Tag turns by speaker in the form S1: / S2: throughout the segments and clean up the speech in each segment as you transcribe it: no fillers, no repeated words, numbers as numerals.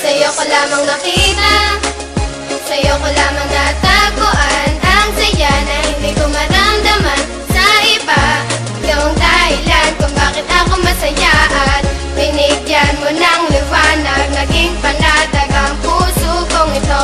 S1: Sa'yo ko lamang nakita, sa'yo ko lamang natagpuan ang saya na hindi ko maramdaman sa iba. Ikaw ang dahilan kung bakit ako masaya at binigyan mo ng liwanag. Naging panatag ang puso kong ito.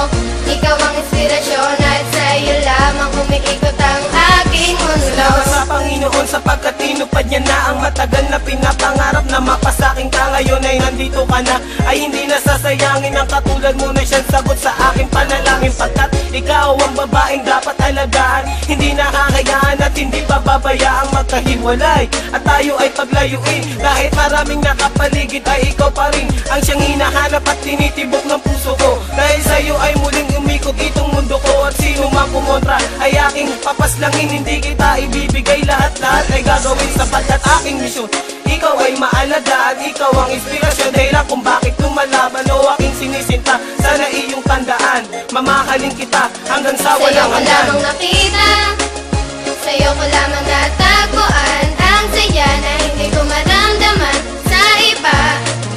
S1: Ikaw ang inspirasyon at sa'yo lamang umiikot ang aking mundo.
S2: Salamat sa Panginoon sapagkat tinupad niya na ang matagal na pinapangarap na mapasaking ka. Ngayon ay nandito ka na, ay hindi nasasayangin ang katulad mo na siyang sagot sa aking panalangin. Pagkat ikaw ang babaeng dapat alagaan, hindi nakakayaan at hindi pababayaang magkahiwalay at tayo ay paglayuin. Kahit maraming nakapaligid ay ikaw pa rin ang siyang hinahanap at tinitibok ng puso ko. Dahil sa'yo ay muling umikot itong mundo ko at sino mang kumontra ay aking papaslangin. Hindi kita ibibigay lahat-lahat ay gagawin sapagkat aking misyon. Ikaw ay maalagaan, ikaw ang inspirasyon, dahilan kung bakit lumalaban o aking sinisinta. Sana iyong tandaan, mamahalin kita hanggang sa walang hanggan.
S1: Sa'yo ko lamang nakita, sa'yo ko lamang natagpuan ang saya na hindi ko maramdaman sa iba.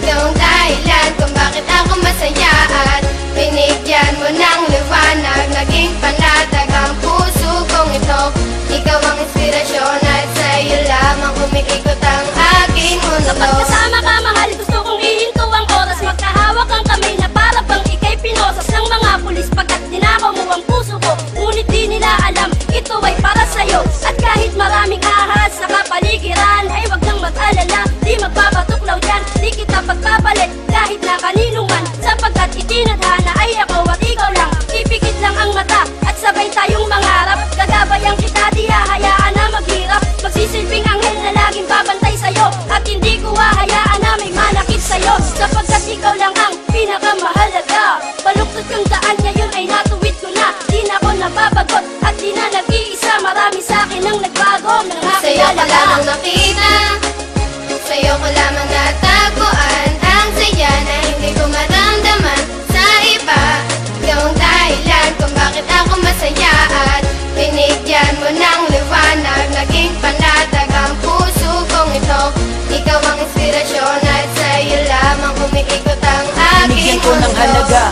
S1: Ikaw ang dahilan kung bakit ako masaya at binigyan mo ng liwanag. Naging panatag ang puso kong ito. Ikaw ang inspirasyon at sa'yo lamang umiikot ang aking mundo.
S3: Kapag kasama ka mahal, gusto kong ihinto ang oras. Magkahawak ang kamay na para bang ika'y pinosas ng mga pulis. Pagkat dinakaw mo ang puso ko, ngunit di nila alam ito ay para sa'yo. At kahit maraming ahas sa kapaligiran ay wag nang mag-alala, di magpapatuklaw dyan, di kita pagpapalit kahit na kanino man. Sapagkat itinadhana ay ako at ikaw lang. Ipikit lang ang mata at sabay tayong mangarap. Gagabayan kita, di hahayaan na maghirap. Magsisilbing anghel na laging babantay sa'yo at hindi ko hahayaan na may manakit sa'yo. Sapagkat ikaw lang ang pinakamahalaga. Baluktot kang daan ngayon ay natuwid ko na. Di na ako nababagot at di na nag-iisa. Marami sa'kin ang nagbago nang
S1: Sa'yo ko
S3: nakilala ka.
S1: lamang nakita, sa'yo ko lamang natagpuan ang saya na hindi ko maramdaman sa iba. Ikaw ang dahilan kung bakit ako masaya at binigyan mo ng liwanag. Naging panatag ang puso kong ito. Ikaw ang inspirasyon at sa'yo lamang umiikot ang aking
S2: Binigyan ko ng
S1: mundo.
S2: halaga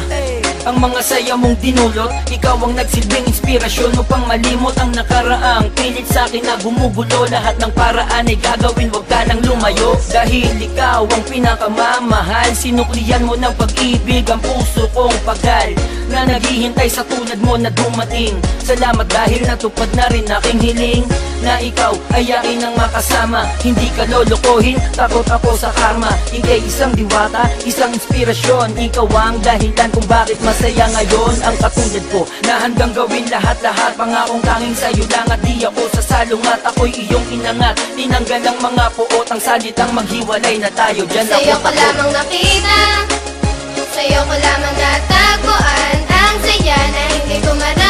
S2: ang mga saya mong dinulot. Ikaw ang nagsilbing inspirasyon upang malimot ang nakaraang pilit sa akin na gumugulo. Lahat ng paraan ay gagawin, wag ka nang lumayo. Dahil ikaw ang pinakamamahal, sinuklian mo ng pag-ibig ang puso kong pagal na naghihintay sa tulad mo na dumating. Salamat dahil natupad na rin aking hiling na ikaw ay akin ang makasama. Hindi ka lolokohin, takot ako sa karma. Ika'y isang diwata, isang inspirasyon. Ikaw ang dahilan kung bakit masaya ngayon ang katulad ko na handang gawin lahat-lahat. Pangakong tanging sa'yo lang at di ako sasalungat. Ako'y iyong inangat, tinanggal ang mga puot, ang salitang maghiwalay na tayo. Diyan ako
S1: Sa'yo ko lamang nakita, sa'yo ko lamang natagpuan ang saya na hindi ko maramdaman